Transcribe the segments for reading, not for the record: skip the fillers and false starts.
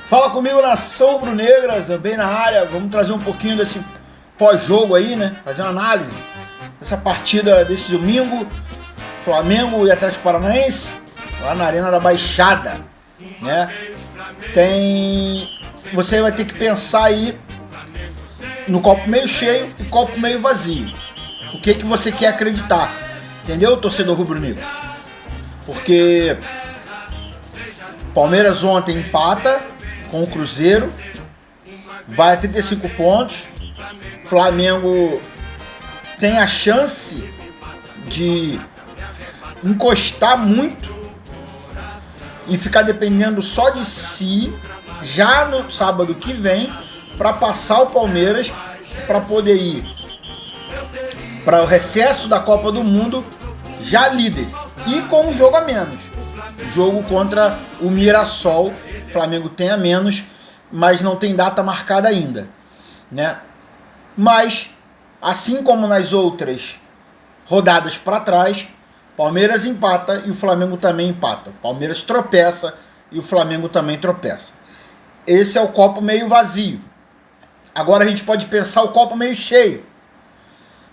Fala comigo, nação rubro-negra, Zambem na área. Vamos trazer um pouquinho desse pós-jogo aí, né? Fazer uma análise dessa partida desse domingo, Flamengo e Atlético Paranaense, lá na Arena da Baixada, né? Você vai ter que pensar aí no copo meio cheio e copo meio vazio. O que você quer acreditar? Entendeu, torcedor rubro-negro? Porque Palmeiras ontem empata com o Cruzeiro, vai a 35 pontos. Flamengo tem a chance de encostar muito e ficar dependendo só de si já no sábado que vem para passar o Palmeiras, para poder ir para o recesso da Copa do Mundo já líder e com um jogo a menos. Jogo contra o Mirassol, o Flamengo tem a menos, mas não tem data marcada ainda, né? Mas, assim como nas outras rodadas para trás, Palmeiras empata e o Flamengo também empata. Palmeiras tropeça e o Flamengo também tropeça. Esse é o copo meio vazio. Agora a gente pode pensar o copo meio cheio.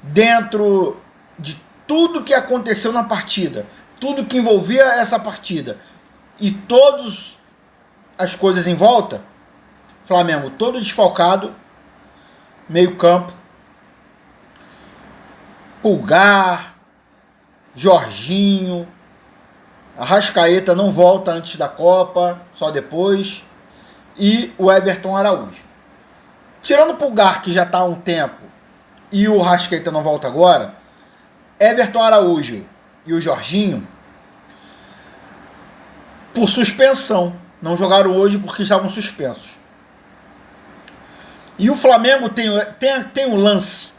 Dentro de tudo que aconteceu na partida, tudo que envolvia essa partida e todas as coisas em volta, Flamengo todo desfalcado, meio campo, Pulgar, Jorginho, Arrascaeta não volta antes da Copa, só depois, e o Everton Araújo. Tirando o Pulgar, que já está há um tempo, e o Arrascaeta não volta agora, Everton Araújo e o Jorginho, por suspensão, não jogaram hoje porque estavam suspensos. E o Flamengo tem um lance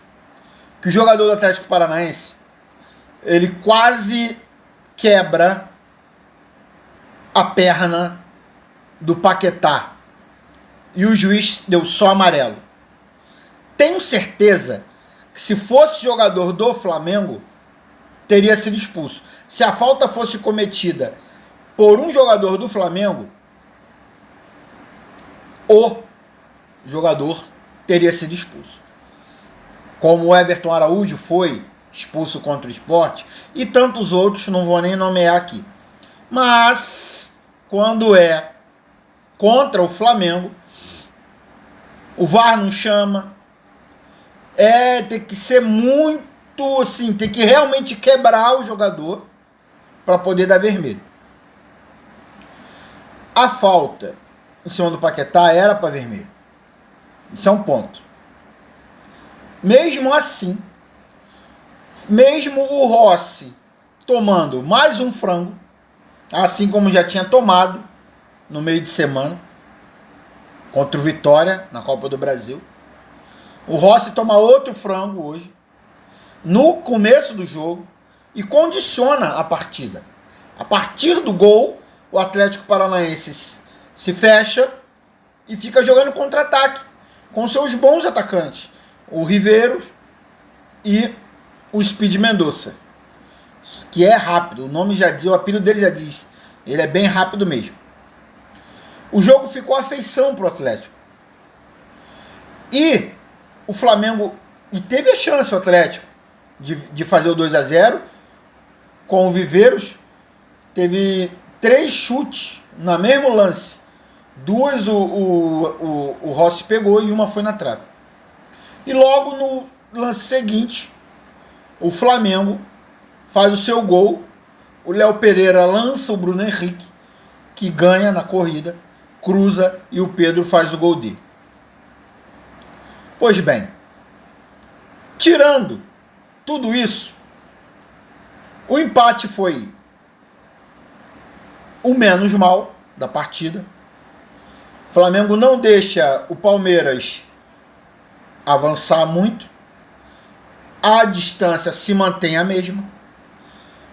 que o jogador do Atlético Paranaense, ele quase quebra a perna do Paquetá e o juiz deu só amarelo. Tenho certeza que se fosse jogador do Flamengo, teria sido expulso. Se a falta fosse cometida por um jogador do Flamengo, o jogador teria sido expulso. Como o Everton Araújo foi expulso contra o Sport e tantos outros, não vou nem nomear aqui. Mas quando é contra o Flamengo, o VAR não chama. Tem que ser muito assim, tem que realmente quebrar o jogador para poder dar vermelho. A falta em cima do Paquetá era para vermelho. Isso é um ponto. Mesmo assim, mesmo o Rossi tomando mais um frango, assim como já tinha tomado no meio de semana contra o Vitória na Copa do Brasil, o Rossi toma outro frango hoje, no começo do jogo, e condiciona a partida. A partir do gol, o Atlético Paranaense se fecha e fica jogando contra-ataque com seus bons atacantes, o Riveiro e o Speed Mendonça, que é rápido, o nome já diz, o apelido dele já diz, ele é bem rápido mesmo. O jogo ficou à feição para o Atlético. E o Flamengo, e teve a chance o Atlético de fazer o 2-0 com o Viveiros, teve 3 chutes no mesmo lance. 2 o Rossi pegou e uma foi na trave. E logo no lance seguinte, o Flamengo faz o seu gol, o Léo Pereira lança o Bruno Henrique, que ganha na corrida, cruza e o Pedro faz o gol dele. Pois bem, tirando tudo isso, o empate foi o menos mal da partida. O Flamengo não deixa o Palmeiras avançar muito. A distância se mantém a mesma.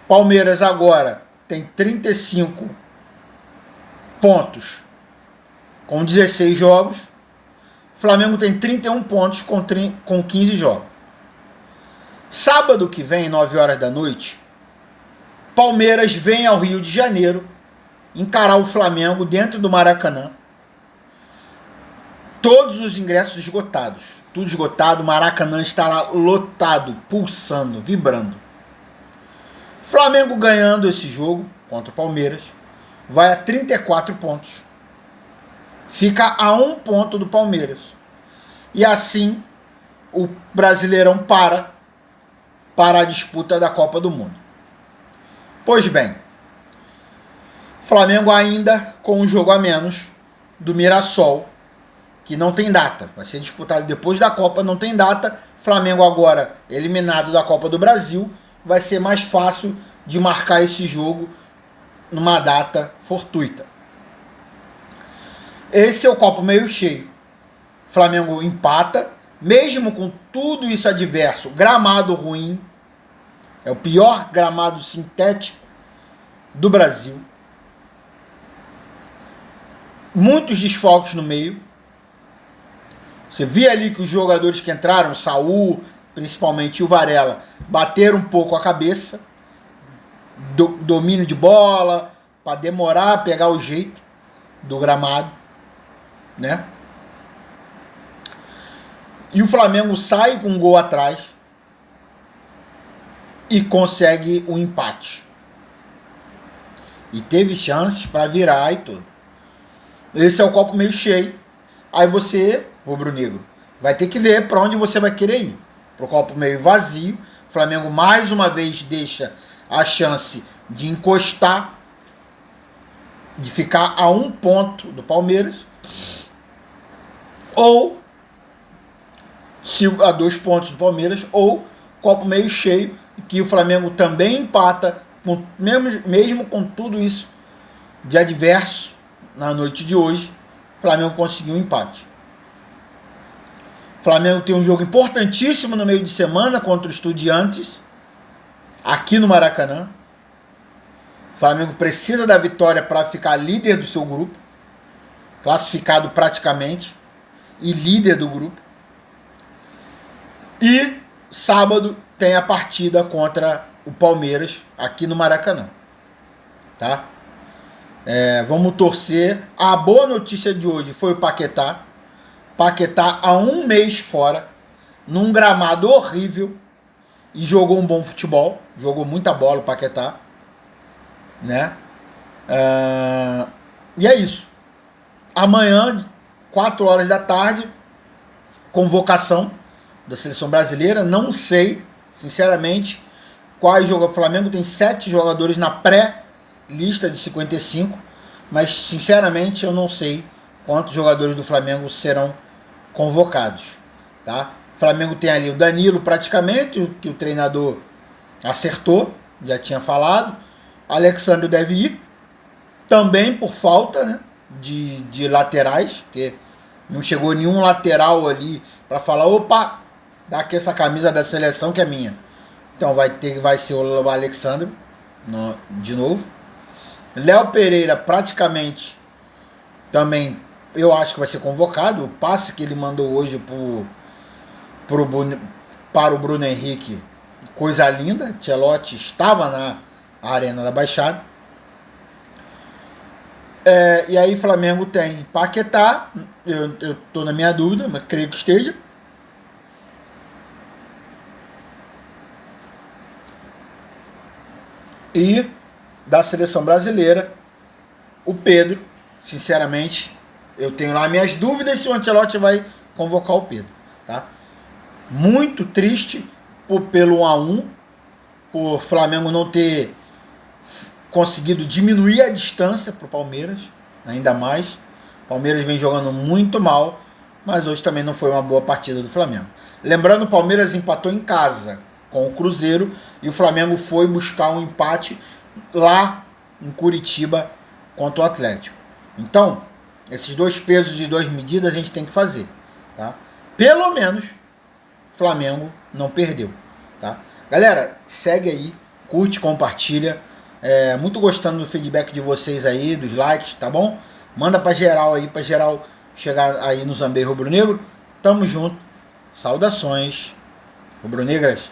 Palmeiras agora tem 35 pontos com 16 jogos. Flamengo tem 31 pontos com 15 jogos. Sábado que vem, 9 horas da noite, Palmeiras vem ao Rio de Janeiro encarar o Flamengo dentro do Maracanã Todos os ingressos esgotados. Tudo esgotado, o Maracanã estará lotado, pulsando, vibrando. Flamengo ganhando esse jogo contra o Palmeiras, vai a 34 pontos. Fica a 1 ponto do Palmeiras. E assim o Brasileirão para a disputa da Copa do Mundo. Pois bem, Flamengo ainda com um jogo a menos do Mirassol, que não tem data. Vai ser disputado depois da Copa, não tem data. Flamengo agora eliminado da Copa do Brasil, vai ser mais fácil de marcar esse jogo numa data fortuita. Esse é o copo meio cheio. Flamengo empata, mesmo com tudo isso adverso, gramado ruim, é o pior gramado sintético do Brasil. Muitos desfalques no meio. Você vê ali que os jogadores que entraram, o Saul, principalmente, e o Varela, bateram um pouco a cabeça. Domínio de bola, para demorar a pegar o jeito do gramado, né? E o Flamengo sai com um gol atrás e consegue o empate. E teve chances para virar e tudo. Esse é o copo meio cheio. Aí você, rubro-negro, vai ter que ver para onde você vai querer ir. Para o copo meio vazio. O Flamengo mais uma vez deixa a chance de encostar, de ficar a 1 ponto do Palmeiras, ou se a 2 pontos do Palmeiras, ou copo meio cheio, que o Flamengo também empata, mesmo com tudo isso de adverso na noite de hoje, o Flamengo conseguiu um empate. O Flamengo tem um jogo importantíssimo no meio de semana contra o Estudiantes, aqui no Maracanã. O Flamengo precisa da vitória para ficar líder do seu grupo, classificado praticamente, e líder do grupo. E sábado tem a partida contra o Palmeiras aqui no Maracanã. Tá? Vamos torcer. A boa notícia de hoje foi o Paquetá. Paquetá há 1 mês fora, num gramado horrível, e jogou um bom futebol. Jogou muita bola o Paquetá, né? E é isso. Amanhã, 4 horas da tarde, convocação da seleção brasileira. Não sei, sinceramente, quais jogadores. O Flamengo tem 7 jogadores na pré-lista de 55, mas sinceramente eu não sei quantos jogadores do Flamengo serão convocados, tá? O Flamengo tem ali o Danilo praticamente, que o treinador acertou, já tinha falado. Alexandre deve ir, também por falta, né, de laterais, porque não chegou nenhum lateral ali para falar, opa, dá aqui essa camisa da seleção que é minha. Então vai ser o Alexandre de novo. Léo Pereira praticamente também eu acho que vai ser convocado. O passe que ele mandou hoje para o Bruno Henrique, coisa linda. Tchelotti estava na Arena da Baixada. E aí Flamengo tem Paquetá, eu estou na minha dúvida, mas creio que esteja. E da seleção brasileira, o Pedro. Sinceramente, eu tenho lá minhas dúvidas se o Ancelotti vai convocar o Pedro, tá? Muito triste pelo 1-1, por Flamengo não ter conseguido diminuir a distância para o Palmeiras, ainda mais. O Palmeiras vem jogando muito mal, mas hoje também não foi uma boa partida do Flamengo. Lembrando, o Palmeiras empatou em casa com o Cruzeiro e o Flamengo foi buscar um empate lá em Curitiba contra o Atlético. Então, esses 2 pesos e 2 medidas a gente tem que fazer, tá? Pelo menos o Flamengo não perdeu, tá? Galera, segue aí, curte, compartilha. Muito gostando do feedback de vocês aí, dos likes, tá bom? Manda pra geral aí, pra geral chegar aí no Zambei Rubro Negro. Tamo junto. Saudações rubro-negras.